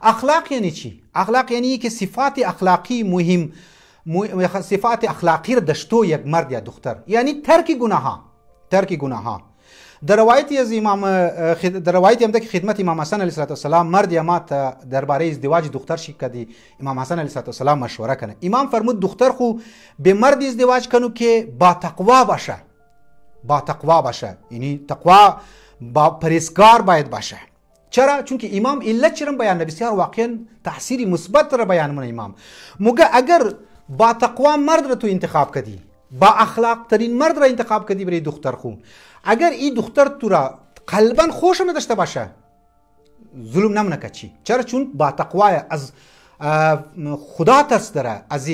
اخلاق یعنی چی؟ اخلاق یعنی که صفات اخلاقی مهم، صفات اخلاقی را داشته یک مرد یا دختر، یعنی ترک گناه ها. در روایتی از در روایتی هم ده که خدمت امام حسن علیه السلام مرد یا مات درباره ازدواج دختر شی کدی امام حسن علیه السلام مشوره کنه. امام فرمود دختر خو به مرد ازدواج کنو که با تقوا باشه، یعنی تقوا با پرهیزگار باید باشه. چرا؟ چون که امام علت چرم بیان بسیار واقعا تاثیر مثبت را بیان من امام موگه اگر با تقوا مرد را تو انتخاب کدی، با اخلاق ترین مرد را انتخاب کدی برای دختر خو، اگر این دختر تو را قلبا خوش نداشته باشه ظلم نمونه کچی. چرا؟ چون با تقوا از خدا ترس داره، از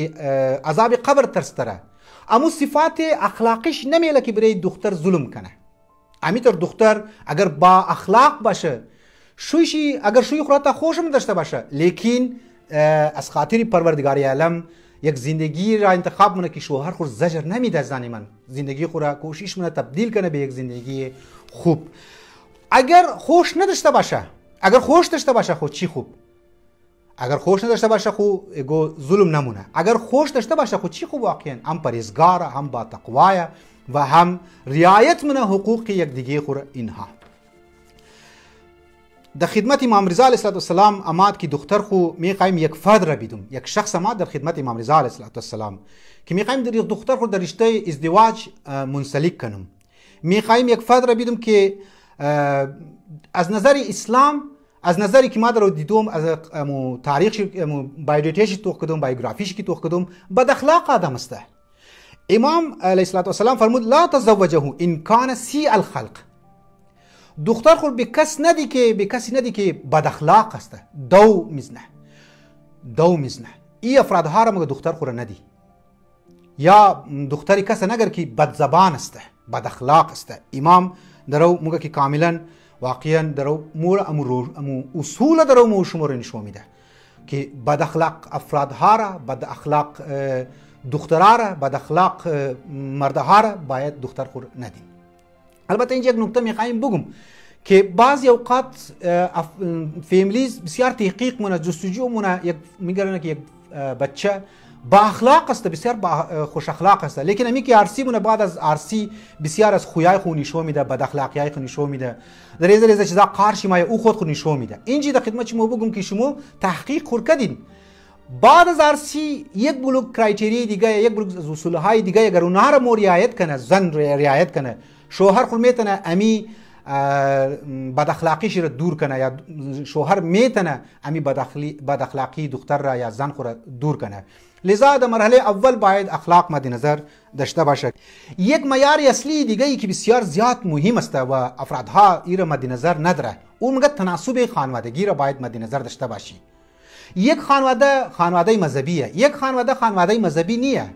عذاب قبر ترس داره. امو صفات اخلاقیش نمیله که برای دختر ظلم کنه. امیتر دختر اگر با اخلاق باشه، شویشی اگر شوی خودتا خوش نداشته باشه، لیکن از خاطر پروردگار عالم یک زندگی را انتخاب منه که شوهر خود زجر نمیده زنی من، زندگی خود را کوشش منه تبدیل کنه به یک زندگی خوب. اگر خوش نداشته باشه، اگر خوش داشته باشه خود چی خوب، اگر خوش نداشته باشه خود ظلم نمونه. اگر خوش داشته باشه خود چی خوب، واقعا هم پرهیزگاره، هم با تقوایه و هم رعایت منه حقوق یک دیگه خود. اینها در خدمت امام رضا علیه السلام اماد که دختر خو میخوایم یک فرد را بیدم، یک شخص اماد در خدمت امام رضا علیه السلام که میخوایم در دختر خو در رشته ازدواج منسلک کنم. میخوایم یک فرد را بیدم که از نظر اسلام، از نظری که ما در دیدم، از تاریخ بایوگرافیش توخ کدوم، بایوگرافیش که توخ کدوم، بد اخلاق آدم است. امام علیه السلام فرمود لا تزوجه ان کان سی الخلق. دختر خود به کسی ندی که بد اخلاق است، دو میزنه. این افرادها را مگه دختر خود ندی، یا دختری کسی نگر که بد زبان است، بد اخلاق است. امام درو مگه که کاملا واقعا درو امو اصول درو مو شمار نشو میده که بد اخلاق افرادها را، بد اخلاق دخترها را، بد اخلاق مردها را باید دختر خود ندی. البته اینجا یک نکته میخوایم بگم که بعضی اوقات فیملیز بسیار تحقیق مونه، جستجو مونه، یک میگرنه که یک بچه با اخلاق است، بسیار با خوش اخلاق است، لیکن امی که عرسی مونه بعد از عرسی بسیار از خویای خو نشو میده، بد اخلاقیای خو نشو میده، در ریزه چیزا قارشی مای او خود نشو میده. اینجا در خدمت شما بگم که شما تحقیق خور کردین بعد از عرسی یک بلوک کرایتری دیگه، یک بلوک اصول های دیگه اگر اونها را رعایت کنه، زن رعایت کنه، شوهر خود میتونه امی بد اخلاقیش را دور کنه، یا شوهر میتونه امی بد اخلاقی دختر را یا زن خود را دور کنه. لذا در مرحله اول باید اخلاق مد نظر داشته باشه. یک معیار اصلی دیگه ای که بسیار زیاد مهم است و افرادها این را مد نظر نداره، اون میگه تناسب خانوادگی را باید مد نظر داشته باشی. یک خانواده مذهبیه، یک خانواده مذهبی نیه.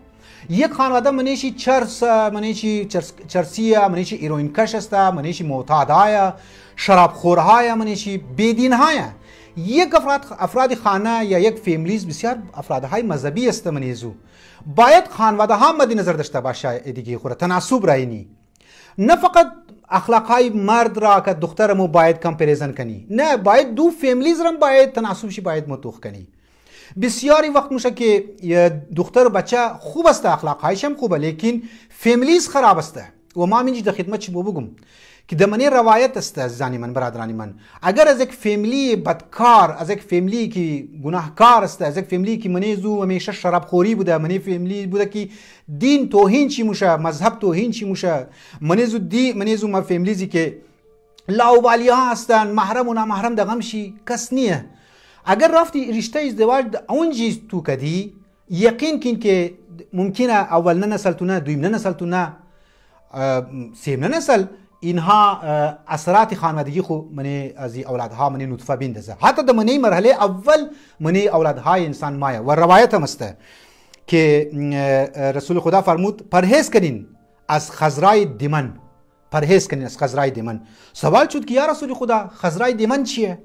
یک خانواده منیشی چرسیه، منیشی ایروین کش است، منیشی معتادای، شرابخورهای، منیشی بدینهای. یک افراد خانه یا یک فیملیز بسیار افرادهای مذهبی است منیزو. باید خانواده ها مد نظر داشته باشه دیگه خورا تناسب راینی. نه فقط اخلاقهای مرد را که دخترمو باید کمپریزن کنی، نه باید دو فیملیز را باید تناسبشی باید متوخ کنی. بسیاری وقت میشه که دختر و بچه خوب است، اخلاقهایش هم خوبه، لیکن فیملیز خراب است. و ما اینجا در خدمت شما بگم که دمنی روایت است عزیزانی من، برادرانی من، اگر از یک فیملی بدکار، از یک فیملی که گناهکار است، از یک فیملی که منیزو همیشه شرابخوری بوده، منی فیملی بوده که دین توهین چی موشه، مذهب توهین چی موشه، منیزو ما فیملیزی که لاوبالی ها هستن، محرم و نامحرم دغمشی کس نیه. اگر رفتی رشته ازدواج اونجی تو کدی، یقین کن که ممکنه اول نسل تو نه، دویم نسل تو نه، سیم نسل اینها اثرات خانوادگی خو منی از اولادها منی نطفه بیندازه. حتی در منی مرحله اول منی اولادهای انسان مایه. و روایت هم است که رسول خدا فرمود پرهیز کنین از خضرای دمن، پرهیز کنین از خضرای دمن. سوال شد که یا رسول خدا خضرای دمن چیه؟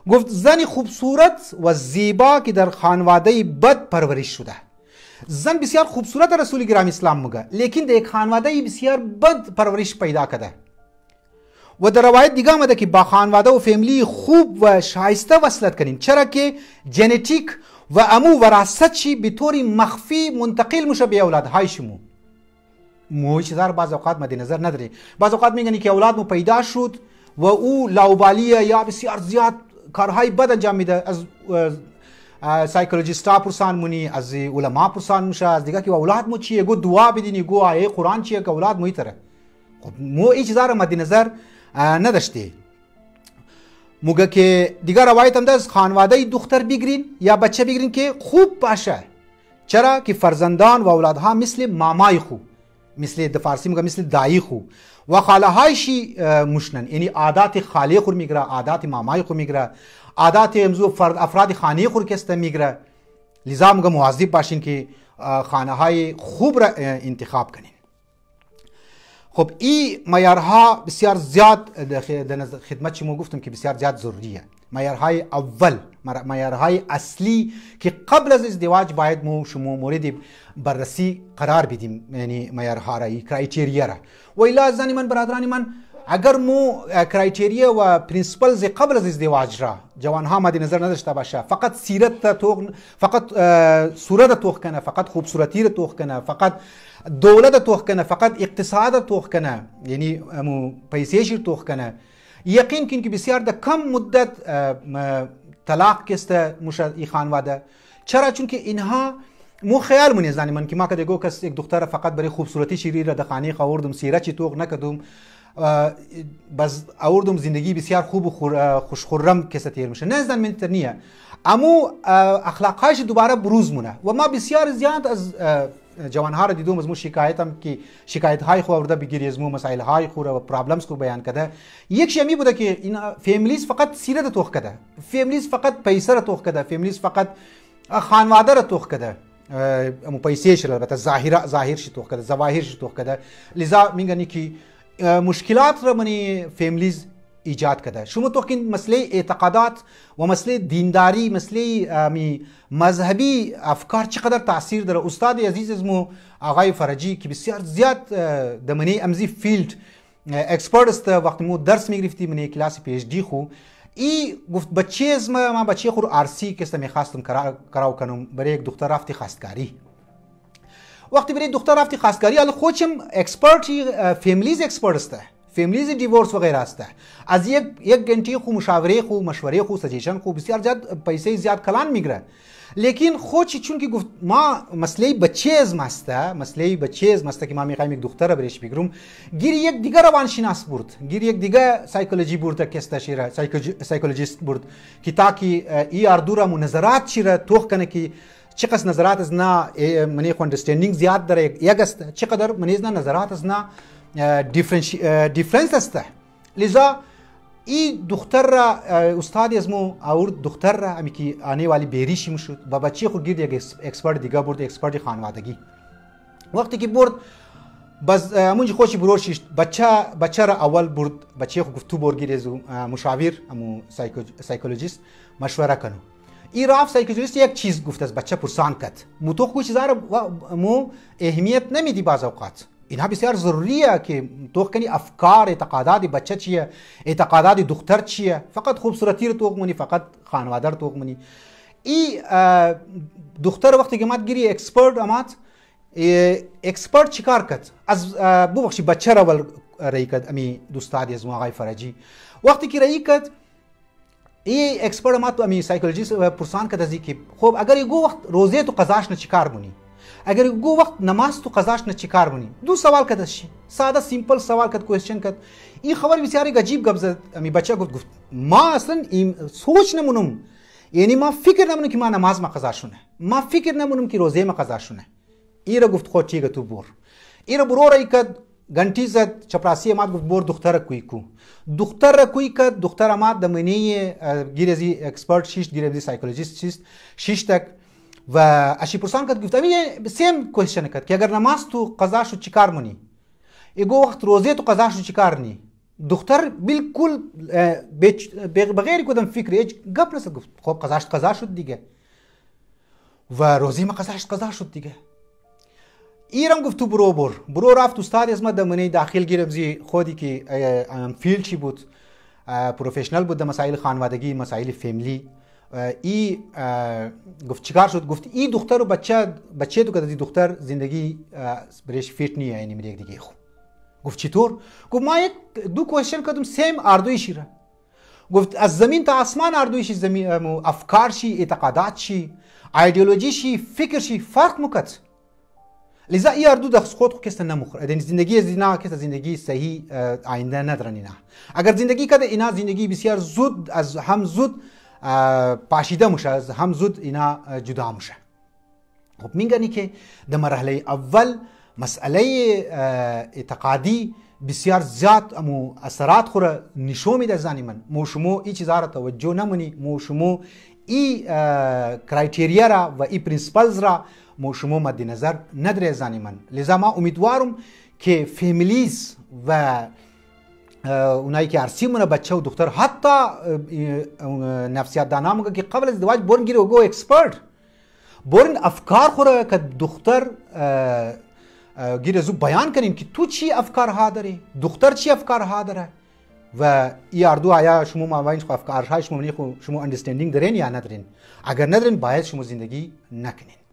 گفت زن خوبصورت و زیبا که در خانواده بد پرورش شده. زن بسیار خوبصورت رسول گرامی اسلام میگه، لیکن در یک خانواده بسیار بد پرورش پیدا کرده. و در روایت دیگه آمده که با خانواده و فامیلی خوب و شایسته وصلت کنین، چرا که ژنتیک و امو وراثت چی به طور مخفی منتقل میشه به اولادهای شما. مو چیزا رو بعض اوقات مد نظر نداری. بعض اوقات میگن که اولاد مو پیدا شد و او لاوبالیه یا بسیار زیاد کارهای بد انجام میده. از سایکولوژیستا پرسان مونی، از علما پرسان میشه، از دیگه که اولاد مو چیه، گو دعا بدینی، گو آیه قرآن چیه که اولاد مو ایتره. خب مو این چیزا رو مد نظر نداشتی. موگه که دیگر روایت هم ده از خانواده دختر بگیرین یا بچه بگیرین که خوب باشه، چرا که فرزندان و اولادها مثل مامای خو، مثل در فارسی میگه مثل دایی خو و خاله هایشی مشنن، یعنی عادات خاله خور میگره، عادات مامای خور میگره، عادات امزو افراد خانه خور کسته میگره. لذا میگه مواظب باشین که خانه های خوب را انتخاب کنین. خب این معیارها بسیار زیاد در خدمت شما گفتم که بسیار زیاد ضروریه. معیارهای اول، معیارهای اصلی که قبل از ازدواج باید شما مورد بررسی قرار بدیم، یعنی معیارها را، کرایتریا را. و الا زنی من برادرانی من، اگر مو کرایتریا و پرینسپلز قبل از ازدواج را جوانها مد نظر نداشته باشه، فقط سیرت توغ، فقط صورت توغ کنه، فقط خوبصورتی را توغ کنه، فقط دولت توغ کنه، فقط اقتصاد توغ کنه، یعنی پیسیش توغ کنه، یقین کن که بسیار در کم مدت طلاق کسته موشه ای خانواده. چرا؟ چون که اینها مو خیال مونی زنی من که ما کده گو کس یک دختر فقط برای خوبصورتی شیری را در خانه آوردم، سیرت چی توغ نکدم، بس آوردم زندگی بسیار خوب و خوشخرم کسته تیر میشه. نه زن منتر نیه، امو اخلاقهایش دوباره بروز مونه. و ما بسیار زیاد از جوانها را دیدم از مو شکایتم که شکایت های خو آورده بگیری از مو مسائل های خو و پرابلمز کو بیان کده. یک شمی بوده که این فامیلیز فقط سیرت توخ کده، فامیلیز فقط پیسه را توخ کده، فامیلیز فقط خانواده را توخ کده، امو پیسهش را البته ظاهرش توخ کده، ظواهرش توخ کده. لذا میگن که مشکلات را منی فامیلیز ایجاد کرده. شما تو که مسئله اعتقادات و مسئله دینداری، مسئله مذهبی افکار چقدر تاثیر داره. استاد عزیز اسمو آقای فرجی که بسیار زیاد دمنی امزی فیلد اکسپرت است، وقتی مو درس میگرفتی منی کلاس پی اچ دی خو ای گفت بچه از ما بچه خور آرسی که است میخواستم کراو کنم برای یک دختر رفتی خواستگاری. وقتی برای دختر رفتی خواستگاری حالا خودشم اکسپرتی فامیلیز اکسپرت است، فامیلیز دیورس وغیره است، از یک گنتی خو مشوره خو سجیشن خو بسیار زیاد پیسه زیاد کلان میگره. لیکن خودش چون که گفت ما مسئله بچه از مسته، مسئله بچه از مسته که ما میخوایم یک دختر برش بگیرم، گیر یک دیگه روانشناس برد، گیر یک دیگه سایکولوژی برد که استشیره سایکولوژیست برد که تاکی ای اردورا نظرات چیره توخ کنه که چقدر نظرات از نه منی خو اندرستندینگ زیاد داره، یک است چقدر منی نه نظرات از نه دیفرنس است. لذا این دختر را استادی از مو آورد، دختر را امی که آنه والی بیریشی میشد با بچه خود گرد یک اکسپرت دیگه برد، اکسپرت خانوادگی. وقتی که برد باز منجی خوشی بروشیش بچه را اول برد، بچه خود گفت تو برگیر از مشاور امو سایکولوژیست مشوره کنو. این رفت سایکولوژیست یک چیز گفت از بچه پرسان کرد، مو تو کوئی چیزا را مو اهمیت نمیدی باز اوقات. اینها بسیار ضروریه که توخ کنی افکار اعتقادات بچه چیه، اعتقادات دختر چیه، فقط خوبصورتی رو توخ منی، فقط خانواده رو توخ منی. این دختر وقتی که مات گیری اکسپرت آمد، اکسپرت چیکار کرد؟ از ببخشی بچه را ول رای کرد امی دوستادی از آقای فرجی. وقتی که رای کرد این اکسپرت آمد امی سایکولوژیست پرسان کرد ازی که خب اگر یه وقت روزه تو قضاش نه چیکار بونی؟ اگر گو وقت نماز تو قضاش نه چیکار بونی؟ دو سوال کرد شی، ساده سیمپل سوال کرد، کوئسچن کرد. این خبر بسیار عجیب گپ زد. امی بچه گفت ما اصلا این سوچ نمونم، یعنی ما فکر نمونم که ما نماز ما قضاشونه، ما فکر نمونم که روزه ما قضاشونه. این را گفت خود چیگه تو بور. این را برو رای کرد، گنتی زد، چپراسی مات گفت بور دختر کوی کو. دختر را کوی کرد، دختر مات دمنی گیرزی اکسپرت شیش، گیرزی سایکولوژیست شیش تک و اشی پرسان کرد، گفت امی سیم کوئسچن کرد که اگر نماز تو قضا شد چیکار مونی؟ ایگو وقت روزه تو قضا شد چیکار نی؟ دختر بالکل بغیر کدام فکری گپ نسد، گفت خب قضا شد دیگه و روزه ما قضا شد دیگه. ایرم گفت تو برو رفت استاد از ما دمنه داخل گیرم زی خودی که فیلد چی بود پروفشنال بود در مسائل خانوادگی مسائل فیملی ای گفت چیکار شد گفت ای دختر و بچه تو که دختر زندگی برش فیت نیه یعنی میره دیگه خو گفت چطور گفت ما یک دو کوشن کردم سیم اردویشی را گفت از زمین تا آسمان اردویشی زمین افکار شی اعتقادات شی ایدئولوژی شی فکر شی فرق مکت لذا ای اردو دخص خود کس نمخور ادن زندگی از اینا کس زندگی صحیح آینده ندارن اینا اگر زندگی کده اینا زندگی بسیار زود از هم زود پاشیده میشه از هم زود اینا جدا میشه خب میگنی که در مرحله اول مسئله اعتقادی بسیار زیاد امو اثرات خوره نشو میده زنی من مو شما ای چیزا را توجه نمونی مو شما ای کرایتریا را و ای پرینسپلز را مو شما مد نظر نداره زنی من لذا ما امیدوارم که فامیلیز و اونایی که ارسیمونه بچه و دختر حتی نفسیات دانا میگه که قبل از ازدواج برن گیره و گو اکسپرت برن افکار خوره که دختر گیره زو بیان کنین که تو چی افکارها داری دختر چی افکارها داره و ای اردو آیا شما مابین افکارهای شما اندرستندینگ دارین یا ندارین اگر ندارین باید شما زندگی نکنین